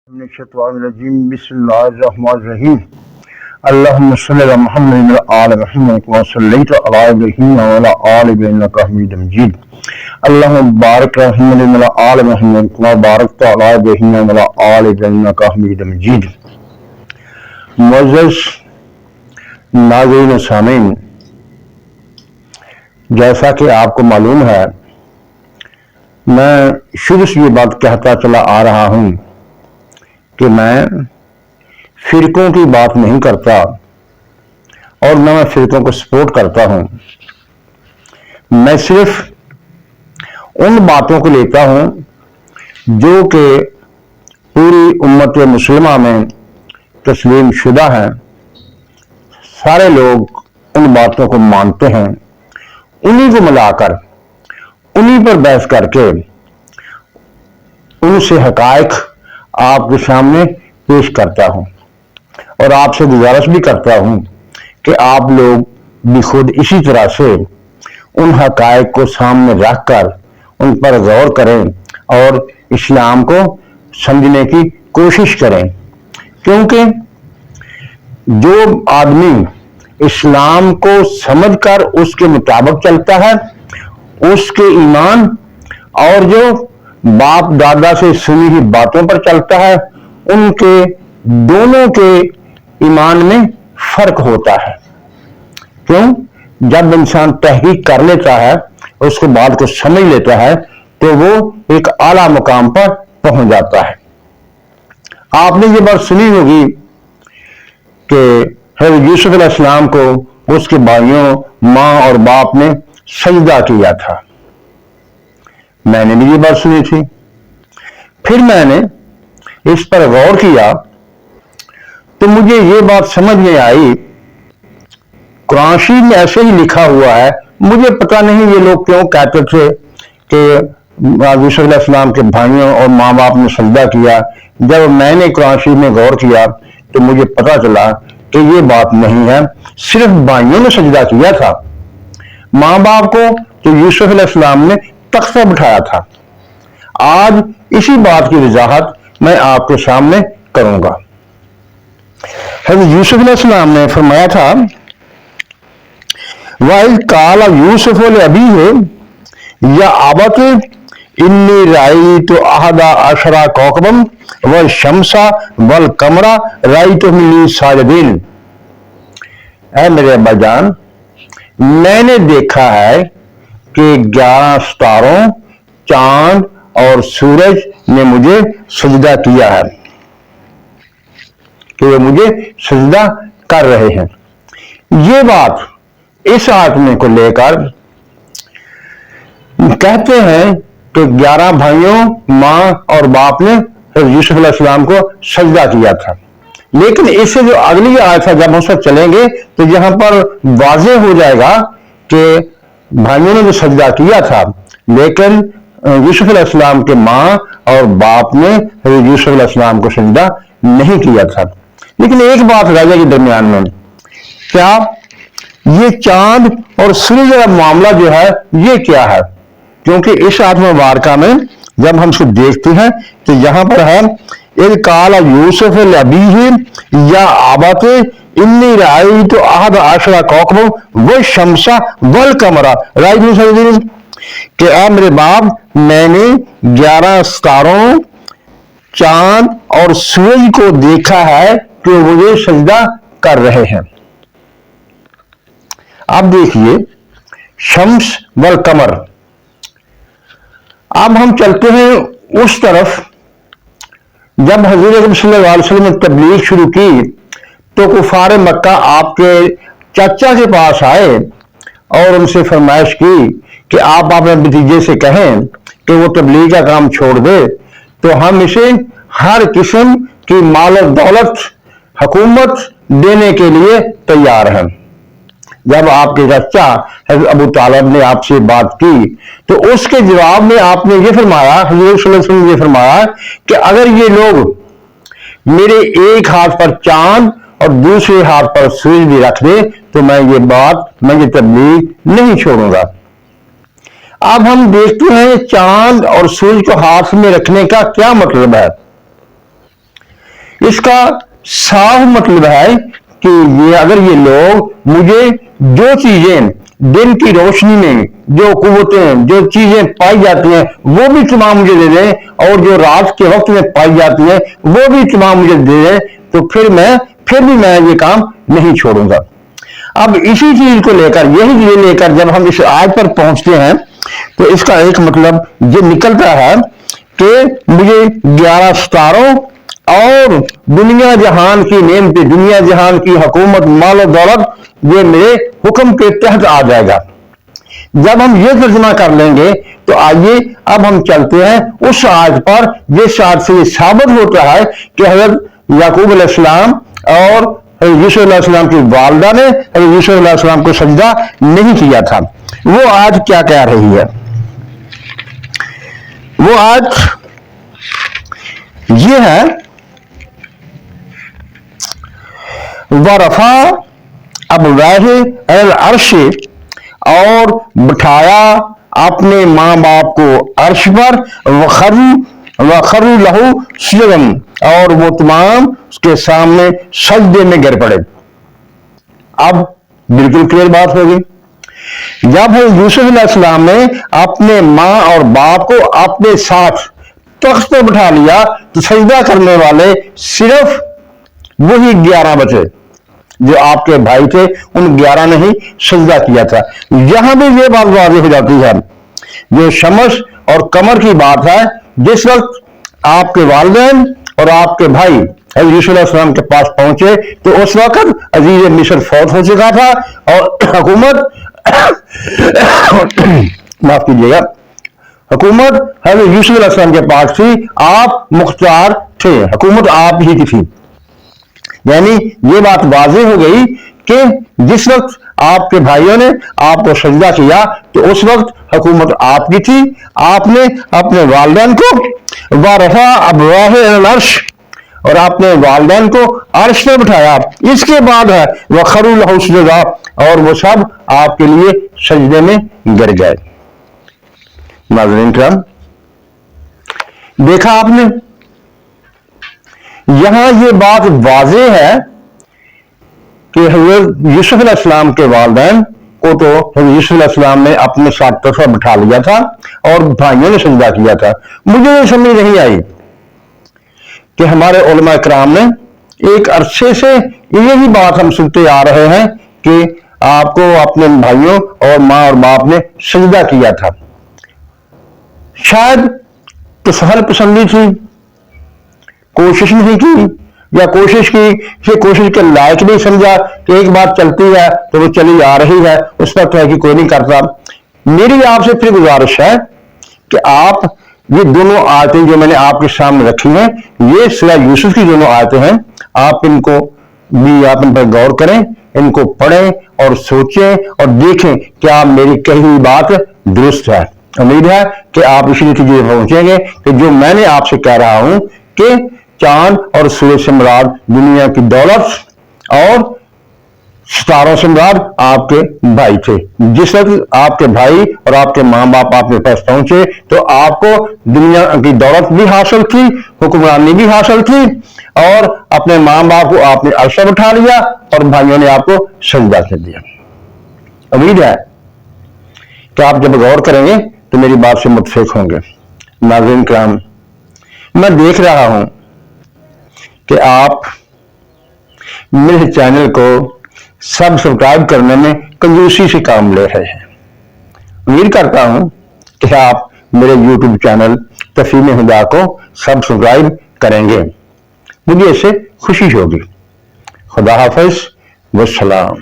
मिनश्शैतानिर्रजीम बिस्मिल्लाहिर्रहमानिर्रहीम अल्लाहुम्मा सल्लि अला मुहम्मद व आलि मुहम्मद कमा सल्लैता अला इब्राहीम व अला आलि इब्राहीम इन्नका हमीदुम मजीद अल्लाहुम्मा बारिक अला मुहम्मद व अला आलि मुहम्मद कमा बारकता अला इब्राहीम व अला आलि इब्राहीम इन्नका हमीदुम मजीद। मुअज़्ज़ज़ नाज़रीन व सामीन, जैसा कि आपको मालूम है, मैं शुरू से ये बात कहता चला आ रहा हूं कि मैं फिरकों की बात नहीं करता और न मैं फिरकों को सपोर्ट करता हूं। मैं सिर्फ उन बातों को लेता हूं जो कि पूरी उम्मत मुस्लिमा में तस्लीम शुदा हैं। सारे लोग उन बातों को मानते हैं, उन्हीं को मिलाकर उन्हीं पर बहस करके उनसे हकायक आपके सामने पेश करता हूं और आपसे गुजारिश भी करता हूं कि आप लोग भी खुद इसी तरह से उन हकायक को सामने रखकर उन पर गौर करें और इस्लाम को समझने की कोशिश करें, क्योंकि जो आदमी इस्लाम को समझकर उसके मुताबिक चलता है, उसके ईमान और जो बाप दादा से सुनी हुई बातों पर चलता है, उनके दोनों के ईमान में फर्क होता है। क्यों? जब इंसान तहकीक कर लेता है, उसको बात को समझ लेता है, तो वो एक आला मुकाम पर पहुंच जाता है। आपने ये बात सुनी होगी कि हज़रत यूसुफ अलैहिस्सलाम को उसके भाइयों, मां और बाप ने सजदा किया था। मैंने भी ये बात सुनी थी। फिर मैंने इस पर गौर किया तो मुझे ये बात समझ में आई, कुरान शरीफ में ऐसे ही लिखा हुआ है। मुझे पता नहीं ये लोग क्यों कहते थे कि यूसुफ अलैहिस्सलाम के भाइयों और माँ बाप ने सजदा किया। जब मैंने कुरान शरीफ में गौर किया तो मुझे पता चला कि ये बात नहीं है, सिर्फ भाइयों ने सजदा किया था। माँ बाप को तो यूसुफ अलैहिस्सलाम ने तख्त पर बिठाया था। आज इसी बात की वजाहत मैं आपके सामने करूंगा। हज़रत यूसुफ अलैहिस्सलाम ने फरमाया था, वाइल काला यूसुफ अबीही या अबत इन्नी रायतु अहदा अशरा कौकबम वल शमसा वल कमरा रायतु मिली साजिदीन। ऐ मेरे अब्बा जान, मैंने देखा है कि 11 सितारों, चांद और सूरज ने मुझे सजदा किया है, कि वे मुझे सजदा कर रहे हैं। ये बात इस आदमी को लेकर कहते हैं कि 11 भाइयों, मां और बाप ने यूसुफ अलैहिस्सलाम को सजदा किया था। लेकिन इससे जो अगली आयत है, जब हम सब चलेंगे तो यहां पर वाज़ेह हो जाएगा कि भाइयों ने जो सजदा किया था, लेकिन यूसुफ अलैहिस्सलाम के मां और बाप ने यूसुफ अलैहिस्सलाम को सजदा नहीं किया था। लेकिन एक बात रह जाएगी दरमियान में, क्या ये चांद और सूरज का मामला जो है ये क्या है? क्योंकि इस आयत मुबारका में जब हम इसको देखते हैं तो यहां पर है इज़ काला यूसुफ अबीही या अबत इन्नी रायतु अहदा अशरा कौकबम व शमसा वल कमरा रायतु साजिदीन, कि ऐ मेरे बाप, मैंने 11 सितारों, चांद और सूरज को देखा है कि मुझे सजदा कर रहे हैं। अब देखिए शम्स वल कमर। अब हम चलते हैं उस तरफ, जब हज़रत अकरम सल्लल्लाहु अलैहि वसल्लम ने तबलीग शुरू की तो कुफार मक्का आपके चाचा के पास आए और उनसे फरमाइश की कि आप अपने भतीजे से कहें कि वो तबलीग का काम छोड़ दे, तो हम इसे हर किस्म की माल और दौलत, हुकूमत देने के लिए तैयार हैं। जब आपके चाचा अबू तालिब ने आपसे बात की तो उसके जवाब में आपने ये फरमाया, हज़रत सल्लल्लाहु अलैहि वसल्लम ने ये फरमाया कि अगर ये लोग मेरे एक हाथ पर चांद और दूसरे हाथ पर सूरज भी रख दे तो मैं ये तबलीग नहीं छोड़ूंगा। अब हम देखते हैं चांद और सूरज को हाथ में रखने का क्या मतलब है। इसका साफ मतलब है कि अगर ये लोग मुझे जो चीजें दिन की रोशनी में, जो कुव्वतें, जो चीजें पाई जाती हैं वो भी तमाम मुझे दे दें, और जो रात के वक्त में पाई जाती हैं वो भी तमाम मुझे दे दें, तो फिर भी मैं ये काम नहीं छोड़ूंगा। अब इसी चीज को लेकर, यही चीज लेकर जब हम इस आयत पर पहुंचते हैं तो इसका एक मतलब ये निकलता है कि मुझे 11 सितारों और दुनिया जहान की नेमतें, दुनिया जहान की हुकूमत, माल और दौलत, ये मेरे हुक्म के तहत आ जाएगा। जब हम ये तर्जुमा कर लेंगे तो आइए अब हम चलते हैं उस आयत पर, जिस आयत से ये साबित होता है कि हजरत याकूब अलैहिस्सलाम और हजरत यूसुफ अलैहिस्सलाम की वालिदा ने हजरत यूसुफ अलैहिस्सलाम को सजदा नहीं किया था। वो आज क्या कह रही है? वो आज ये है, वरफा अब वह अर्श, और बिठाया अपने माँ बाप को अर्श पर, वखरू लहू सजदन, और वो तमाम उसके सामने सजदे में गिर पड़े। अब बिल्कुल क्लियर बात होगी। जब यूसुफ अलैहिस्सलाम ने अपने माँ और बाप को अपने साथ तख्त पर बिठा लिया तो सजदा करने वाले सिर्फ वही 11 बचे जो आपके भाई थे, उन 11 ने ही सजदा किया था। यहां भी ये बात वाज़ेह हो जाती है, जो शमस और कमर की बात है। जिस वक्त आपके वालिदैन और आपके भाई यूसुफ अलैहिस्सलाम के पास पहुंचे तो उस वक्त अजीज मिस्र फौत हो चुका था और हुकूमत माफ कीजिएगा, हुकूमत हज़रत यूसुफ अलैहिस्सलाम के पास थी। आप मुख्तार थे, हुकूमत आप ही की थी। यानी ये बात वाज़ेह हो गई कि जिस वक्त आपके भाइयों ने आपको सजदा किया तो उस वक्त हुकूमत आपकी थी। आपने अपने वालिदैन को वरफा अबवाह अर्श, और आपने वालिदैन को अर्श में बिठाया। इसके बाद है वखरू लहू सजदा, और वो सब आपके लिए सजदे में गिर गए। नाज़रीन किराम, देखा आपने, यहां ये बात वाज़ेह है कि हज़रत यूसुफ अलैहिस्सलाम के वालिदैन को तो हज़रत यूसुफ अलैहिस्सलाम ने अपने साथ तरफा बिठा लिया था और भाइयों ने सजदा किया था। मुझे ये समझ नहीं आई कि हमारे उलमा इकराम ने एक अरसे से यही बात हम सुनते आ रहे हैं कि आपको अपने भाइयों और माँ और बाप ने सजदा किया था। शायद तो सहल पसंदी थी, कोशिश नहीं की, या कोशिश की कि कोशिश के लायक नहीं समझा कि एक बात चलती है तो वो चली आ रही है, उस पर तो है कि कोई नहीं करता। मेरी आपसे फिर गुजारिश है कि आप ये दोनों आयतें जो मैंने आपके सामने रखी हैं, ये सूरह यूसुफ की दोनों आयतें हैं, आप इनको भी आप इन पर गौर करें, इनको पढ़ें और सोचें और देखें क्या मेरी कही हुई बात दुरुस्त है। उम्मीद है कि आप इसी नतीजे पहुंचेंगे कि जो मैंने आपसे कह रहा हूं कि चांद और सूरज से मुराद दुनिया की दौलत और सितारों से मुराद आपके भाई थे। जिस वक्त आपके भाई और आपके माँ बाप आपके पास पहुंचे तो आपको दुनिया की दौलत भी हासिल थी, हुक्मरानी भी हासिल थी, और अपने माँ बाप को आपने अर्श पर उठा लिया और भाइयों ने आपको सजदा कर दिया। उम्मीद है कि आप जब गौर करेंगे तो मेरी बात से मुत्फिक होंगे। नाज़रीन किराम, मैं देख रहा हूं कि आप मेरे चैनल को सब्सक्राइब करने में कंजूसी से काम ले रहे हैं। उम्मीद करता हूं कि आप मेरे YouTube चैनल तफहीम हुदा को सब्सक्राइब करेंगे, मुझे इससे खुशी होगी। खुदा हाफिज, वस्सलाम।